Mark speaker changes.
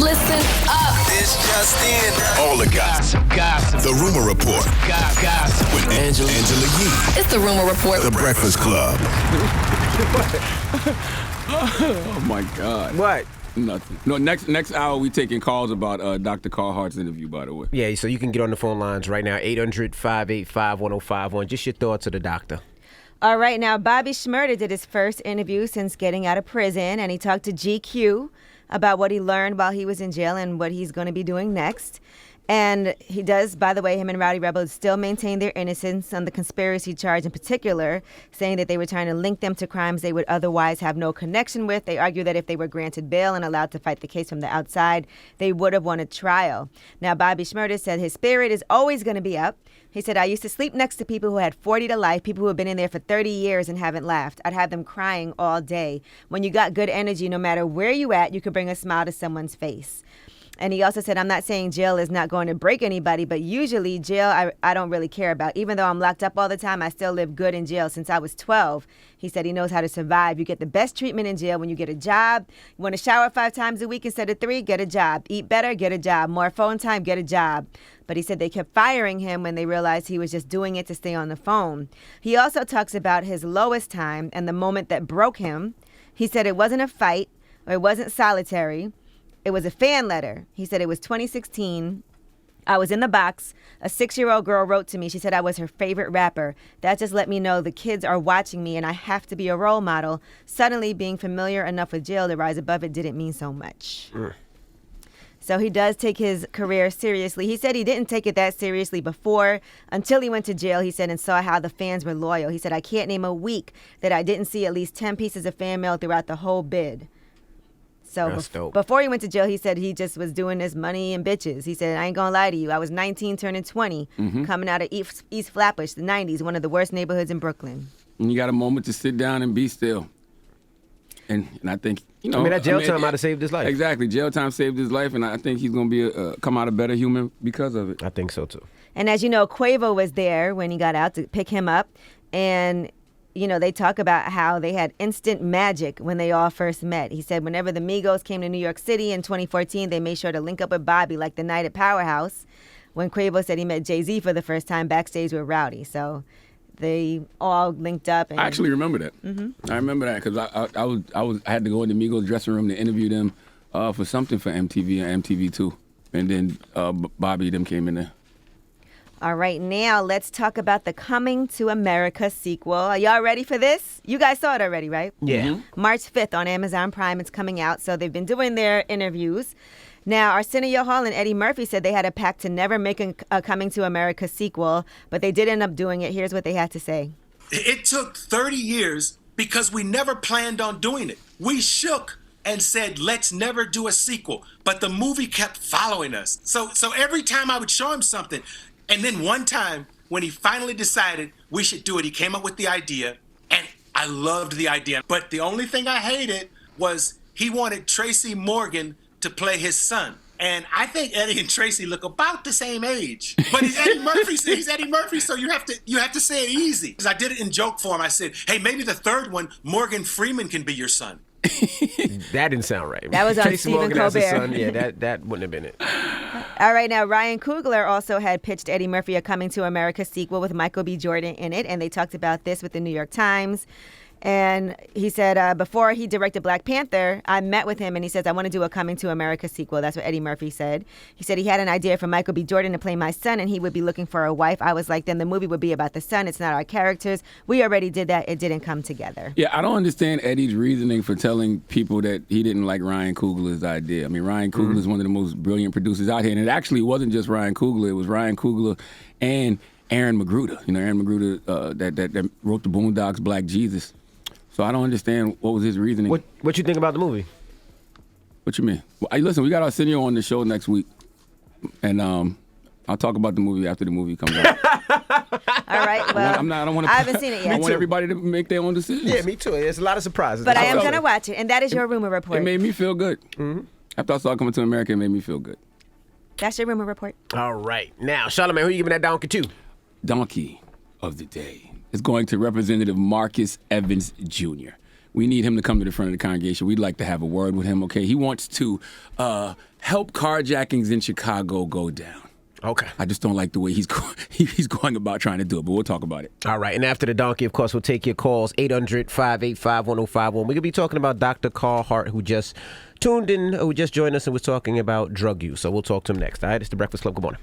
Speaker 1: Listen up.
Speaker 2: It's just in.
Speaker 3: All the gossip. The Rumor Report. Gossip. With Angela Yee.
Speaker 1: It's the Rumor Report.
Speaker 3: The Breakfast Club.
Speaker 4: Oh, my God.
Speaker 5: What?
Speaker 4: Nothing. No, next hour we taking calls about Dr. Carhart's interview, by the way.
Speaker 5: Yeah, so you can get on the phone lines right now, 800-585-1051. Just your thoughts of the doctor.
Speaker 6: All right, now Bobby Shmurda did his first interview since getting out of prison, and he talked to GQ about what he learned while he was in jail and what he's going to be doing next. And he does, by the way, him and Rowdy Rebel still maintain their innocence on the conspiracy charge in particular, saying that they were trying to link them to crimes they would otherwise have no connection with. They argue that if they were granted bail and allowed to fight the case from the outside, they would have won a trial. Now, Bobby Shmurda said his spirit is always going to be up. He said, I used to sleep next to people who had 40 to life, people who have been in there for 30 years and haven't laughed. I'd have them crying all day. When you got good energy, no matter where you at, you could bring a smile to someone's face. And he also said, I'm not saying jail is not going to break anybody, but usually jail I don't really care about. Even though I'm locked up all the time, I still live good in jail since I was 12. He said he knows how to survive. You get the best treatment in jail when you get a job. You want to shower 5 times a week instead of 3, get a job. Eat better, get a job. More phone time, get a job. But he said they kept firing him when they realized he was just doing it to stay on the phone. He also talks about his lowest time and the moment that broke him. He said it wasn't a fight or it wasn't solitary. It was a fan letter. He said it was 2016. I was in the box. A 6-year-old girl wrote to me. She said I was her favorite rapper. That just let me know the kids are watching me and I have to be a role model. Suddenly, being familiar enough with jail to rise above it didn't mean so much. So he does take his career seriously. He said he didn't take it that seriously before until he went to jail, he said, and saw how the fans were loyal. He said, I can't name a week that I didn't see at least 10 pieces of fan mail throughout the whole bid. So before he went to jail, he said he just was doing this money and bitches. He said, I ain't gonna lie to you. I was 19 turning 20, coming out of East Flatbush, the 90s, one of the worst neighborhoods in Brooklyn.
Speaker 4: And you got a moment to sit down and be still. And I think,
Speaker 5: that jail time might have saved his life.
Speaker 4: Exactly. Jail time saved his life, and I think he's going to be come out a better human because of it.
Speaker 5: I think so, too.
Speaker 6: And as you know, Quavo was there when he got out to pick him up. And they talk about how they had instant magic when they all first met. He said whenever the Migos came to New York City in 2014, they made sure to link up with Bobby like the night at Powerhouse when Quavo said he met Jay-Z for the first time backstage with Rowdy. So they all linked up. And
Speaker 4: I actually remember that. I remember that because I had to go in the Migos dressing room to interview them for something for MTV and MTV2. And then Bobby them came in there.
Speaker 6: All right, now let's talk about the Coming to America sequel. Are y'all ready for this? You guys saw it already, right?
Speaker 5: Yeah.
Speaker 6: March 5th on Amazon Prime, it's coming out. So they've been doing their interviews. Now, Arsenio Hall and Eddie Murphy said they had a pact to never make a Coming to America sequel, but they did end up doing it. Here's what they had to say.
Speaker 7: It took 30 years because we never planned on doing it. We shook and said, let's never do a sequel. But the movie kept following us. So every time I would show him something, and then one time, when he finally decided we should do it, he came up with the idea, and I loved the idea. But the only thing I hated was he wanted Tracy Morgan to play his son. And I think Eddie and Tracy look about the same age. But he's Eddie Murphy, so you have to say it easy. Because I did it in joke form. I said, hey, maybe the third one, Morgan Freeman can be your son.
Speaker 5: That didn't sound right.
Speaker 6: That was on
Speaker 5: Tracy
Speaker 6: Stephen
Speaker 5: Morgan as his
Speaker 6: Colbert.
Speaker 5: son. Yeah, that wouldn't have been it.
Speaker 6: All right, now Ryan Coogler also had pitched Eddie Murphy a Coming to America sequel with Michael B. Jordan in it, and they talked about this with the New York Times. And he said before he directed Black Panther, I met with him and he says, I want to do a Coming to America sequel. That's what Eddie Murphy said. He said he had an idea for Michael B. Jordan to play my son and he would be looking for a wife. I was like, then the movie would be about the son. It's not our characters. We already did that. It didn't come together.
Speaker 4: Yeah, I don't understand Eddie's reasoning for telling people that he didn't like Ryan Coogler's idea. I mean, Ryan Coogler is one of the most brilliant producers out here. And it actually wasn't just Ryan Coogler. It was Ryan Coogler and Aaron Magruder. Aaron Magruder that wrote the Boondocks Black Jesus. So I don't understand what was his reasoning.
Speaker 5: What you think about the movie?
Speaker 4: What you mean? Well, listen, we got Arsenio on the show next week, and I'll talk about the movie after the movie comes out.
Speaker 6: All right. Well, I haven't seen it yet.
Speaker 4: I want everybody to make their own decisions.
Speaker 5: Yeah, me too. There's a lot of surprises.
Speaker 6: But I am going to watch it, and that is your rumor report.
Speaker 4: It made me feel good. After I saw Coming to America, it made me feel good.
Speaker 6: That's your rumor report.
Speaker 5: All right. Now, Charlamagne, who you giving that donkey to?
Speaker 4: Donkey of the day is going to Representative Marcus Evans Jr. We need him to come to the front of the congregation. We'd like to have a word with him, okay? He wants to help carjackings in Chicago go down.
Speaker 5: Okay.
Speaker 4: I just don't like the way he's going about trying to do it, but we'll talk about it.
Speaker 5: All right. And after the donkey, of course, we'll take your calls, 800-585-1051. We're going to be talking about Dr. Carl Hart, who just tuned in, who just joined us and was talking about drug use. So we'll talk to him next. All right. It's The Breakfast Club. Good morning.